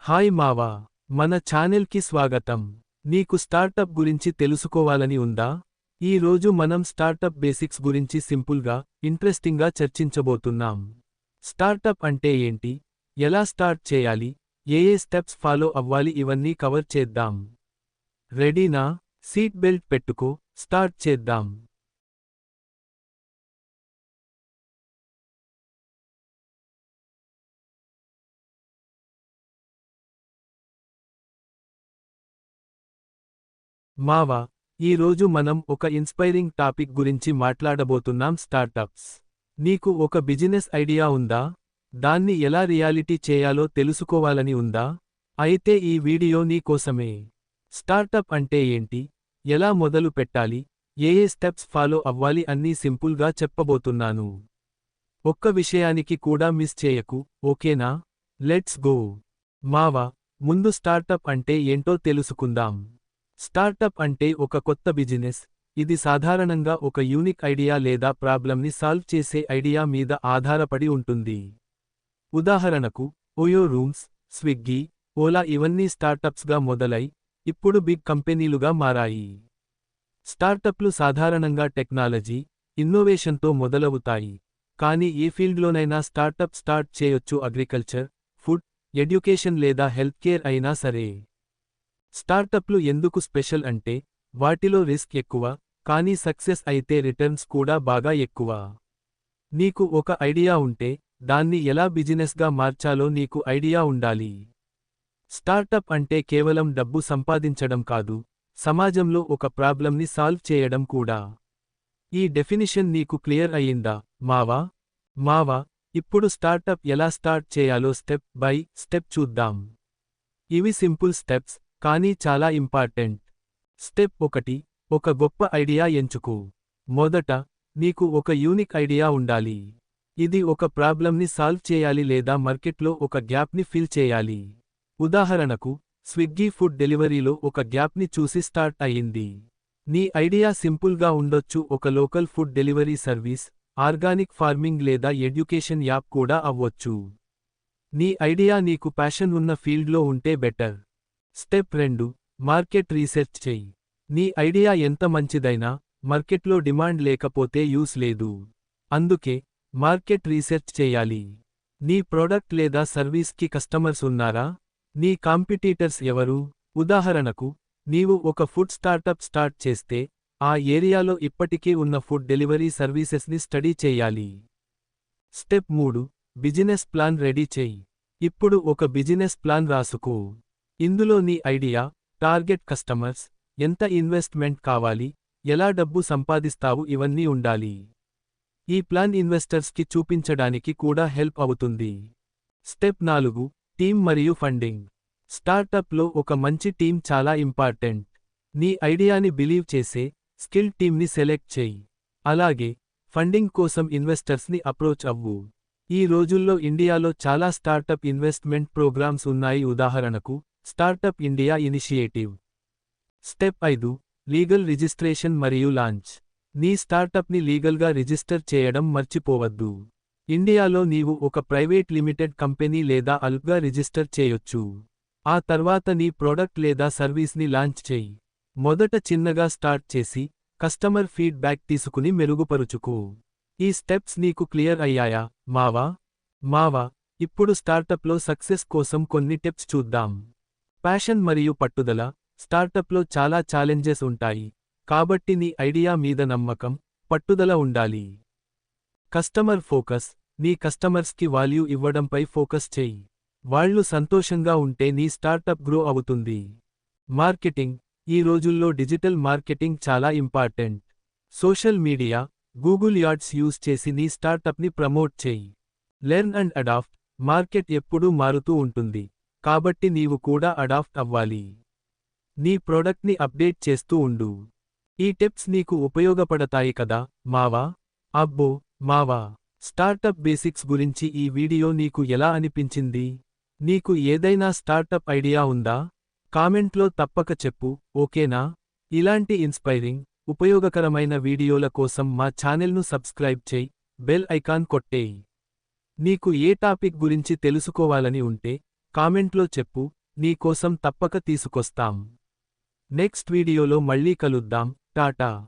Hi మావా, మన ఛానల్కి స్వాగతం. నీకు స్టార్టప్ గురించి తెలుసుకోవాలని ఉందా? ఈ రోజు మనం స్టార్టప్ బేసిక్స్ గురించి సింపుల్గా, ఇంట్రెస్టింగ్గా చర్చించబోతున్నాం. స్టార్టప్ అంటే ఏంటి, ఎలా స్టార్ట్ చేయాలి, ఏ స్టెప్స్ ఫాలో అవ్వాలి ఇవన్నీ కవర్ చేద్దాం. రెడీనా? సీట్ బెల్ట్ పెట్టుకో, స్టార్ట్ చేద్దాం. మావా, ఈ రోజు మనం ఒక ఇన్స్పైరింగ్ టాపిక్ గురించి మాట్లాడబోతున్నాం, స్టార్టప్స్. నీకు ఒక బిజినెస్ ఐడియా ఉందా? దాన్ని ఎలా రియాలిటీ చేయాలో తెలుసుకోవాలని ఉందా? అయితే ఈ వీడియో నీ కోసమే. స్టార్టప్ అంటే ఏంటి, ఎలా మొదలు పెట్టాలి, ఏ స్టెప్స్ ఫాలో అవ్వాలి అన్నీ సింపుల్గా చెప్పబోతున్నాను. ఒక్క విషయానికి కూడా మిస్ చేయకు, ఓకేనా? Let's go. మావా, ముందు స్టార్టప్ అంటే ఏంటో తెలుసుకుందాం. స్టార్టప్ అంటే ఒక కొత్త బిజినెస్. ఇది సాధారణంగా ఒక యూనిక్ ఐడియా లేదా ప్రాబ్లమ్ని సాల్వ్ చేసే ఐడియా మీద ఆధారపడి ఉంటుంది. ఉదాహరణకు, ఓయో రూమ్స్, స్విగ్గీ, ఓలా ఇవన్నీ స్టార్టప్స్గా మొదలై, ఇప్పుడు బిగ్ కంపెనీలుగా మారాయి. స్టార్టప్లు సాధారణంగా టెక్నాలజీ, ఇన్నోవేషన్తో మొదలవుతాయి. కానీ ఏ ఫీల్డ్లోనైనా స్టార్టప్ స్టార్ట్ చేయొచ్చు, అగ్రికల్చర్, ఫుడ్, ఎడ్యుకేషన్ లేదా హెల్త్కేర్ అయినా సరే. స్టార్టప్లు ఎందుకు స్పెషల్ అంటే, వాటిలో రిస్క్ ఎక్కువ, కానీ సక్సెస్ అయితే రిటర్న్స్ కూడా బాగా ఎక్కువ. నీకు ఒక ఐడియా ఉంటే, దాన్ని ఎలా బిజినెస్గా మార్చాలో నీకు ఐడియా ఉండాలి. స్టార్టప్ అంటే కేవలం డబ్బు సంపాదించడం కాదు, సమాజంలో ఒక ప్రాబ్లమ్ని సాల్వ్ చేయడం కూడా. ఈ డెఫినిషన్ నీకు క్లియర్ అయ్యిందా, మావా? మావా, ఇప్పుడు స్టార్టప్ ఎలా స్టార్ట్ చేయాలో స్టెప్ బై స్టెప్ చూద్దాం. ఇవి సింపుల్ స్టెప్స్, కానీ చాలా ఇంపార్టెంట్. స్టెప్ 1, ఒక గొప్ప ఐడియా ఎంచుకో. మొదట, నీకు ఒక యూనిక్ ఐడియా ఉండాలి. ఇది ఒక ప్రాబ్లమ్ని సాల్వ్ చేయాలి లేదా మార్కెట్లో ఒక గ్యాప్ని ఫిల్ చేయాలి. ఉదాహరణకు, స్విగ్గీ ఫుడ్ డెలివరీలో ఒక గ్యాప్ని చూసి స్టార్ట్ అయ్యింది. నీ ఐడియా సింపుల్గా ఉండొచ్చు, ఒక local food delivery service, organic farming లేదా ఎడ్యుకేషన్ యాప్ కూడా అవ్వొచ్చు. నీ ఐడియా నీకు ప్యాషన్ ఉన్న ఫీల్డ్లో ఉంటే బెటర్. స్టెప్ 2, మార్కెట్ రీసెర్చ్ చెయ్యి. నీ ఐడియా ఎంత మంచిదైనా, మార్కెట్లో డిమాండ్ లేకపోతే యూస్ లేదు. అందుకే, మార్కెట్ రీసెర్చ్ చేయాలి. నీ ప్రోడక్ట్ లేదా సర్వీస్కి కస్టమర్స్ ఉన్నారా? నీ కాంపిటీటర్స్ ఎవరు? ఉదాహరణకు, నీవు ఒక ఫుడ్ స్టార్టప్ స్టార్ట్ చేస్తే, ఆ ఏరియాలో ఇప్పటికే ఉన్న ఫుడ్ డెలివరీ సర్వీసెస్ని స్టడీ చేయాలి. స్టెప్ 3, బిజినెస్ ప్లాన్ రెడీ చెయ్యి. ఇప్పుడు ఒక బిజినెస్ ప్లాన్ రాసుకో. ఇందులో నీ ఐడియా, టార్గెట్ కస్టమర్స్, ఎంత ఇన్వెస్ట్మెంట్ కావాలి, ఎలా డబ్బు సంపాదిస్తావు ఇవన్నీ ఉండాలి. ఈ ప్లాన్ ఇన్వెస్టర్స్కి చూపించడానికి కూడా హెల్ప్ అవుతుంది. స్టెప్ 4, టీమ్ మరియు ఫండింగ్. స్టార్టప్లో ఒక మంచి టీం చాలా ఇంపార్టెంట్. నీ ఐడియాని బిలీవ్ చేసే, స్కిల్డ్ టీమ్ని సెలెక్ట్ చెయ్యి. అలాగే, ఫండింగ్ కోసం ఇన్వెస్టర్స్ని అప్రోచ్ అవ్వు. ఈ రోజుల్లో ఇండియాలో చాలా స్టార్టప్ ఇన్వెస్ట్మెంట్ ప్రోగ్రామ్స్ ఉన్నాయి, ఉదాహరణకు, startup India initiative. Step 5, legal registration మరియు లాంచ్. నీ స్టార్టప్ని లీగల్గా రిజిస్టర్ చేయడం మర్చిపోవద్దు. ఇండియాలో నీవు ఒక ప్రైవేట్ లిమిటెడ్ కంపెనీ లేదా అల్ప్గా రిజిస్టర్ చేయొచ్చు. ఆ తర్వాత నీ ప్రోడక్ట్ లేదా సర్వీస్ని లాంచ్ చెయ్యి. మొదట చిన్నగా స్టార్ట్ చేసి, కస్టమర్ ఫీడ్బ్యాక్ తీసుకుని మెరుగుపరుచుకో. ఈ స్టెప్స్ నీకు క్లియర్ అయ్యాయా, మావా? మావా, ఇప్పుడు స్టార్టప్లో సక్సెస్ కోసం కొన్ని టిప్స్ చూద్దాం. ప్యాషన్ మరియు పట్టుదల. స్టార్టప్లో చాలా ఛాలెంజెస్ ఉంటాయి, కాబట్టి నీ ఐడియా మీద నమ్మకం, పట్టుదల ఉండాలి. Customer focus. నీ కస్టమర్స్కి వాల్యూ ఇవ్వడంపై ఫోకస్ చెయ్యి. వాళ్ళు సంతోషంగా ఉంటే నీ స్టార్టప్ గ్రో అవుతుంది. మార్కెటింగ్. ఈ రోజుల్లో డిజిటల్ మార్కెటింగ్ చాలా important. Social media, Google ads use చేసి నీ స్టార్టప్ని ప్రమోట్ చెయ్యి. Learn and adapt. మార్కెట్ ఎప్పుడూ మారుతూ ఉంటుంది, కాబట్టి నీవు కూడా అడాప్ట్ అవ్వాలి. నీ ప్రోడక్ట్ని అప్డేట్ చేస్తూ ఉండు. ఈ టిప్స్ నీకు ఉపయోగపడతాయి కదా, మావా? అబ్బో, మావా, స్టార్టప్ బేసిక్స్ గురించి ఈ వీడియో నీకు ఎలా అనిపించింది? నీకు ఏదైనా స్టార్టప్ ఐడియా ఉందా? కామెంట్లో తప్పక చెప్పు, ఓకేనా? ఇలాంటి ఇన్స్పైరింగ్, ఉపయోగకరమైన వీడియోల కోసం మా ఛానెల్ను సబ్స్క్రైబ్ చేయి, బెల్ ఐకాన్ కొట్టేయి. నీకు ఏ టాపిక్ గురించి తెలుసుకోవాలని ఉంటే, కామెంట్లో చెప్పు, నీ కోసం తప్పక తీసుకొస్తాం. నెక్స్ట్ వీడియోలో మళ్ళీ కలుద్దాం, టాటా.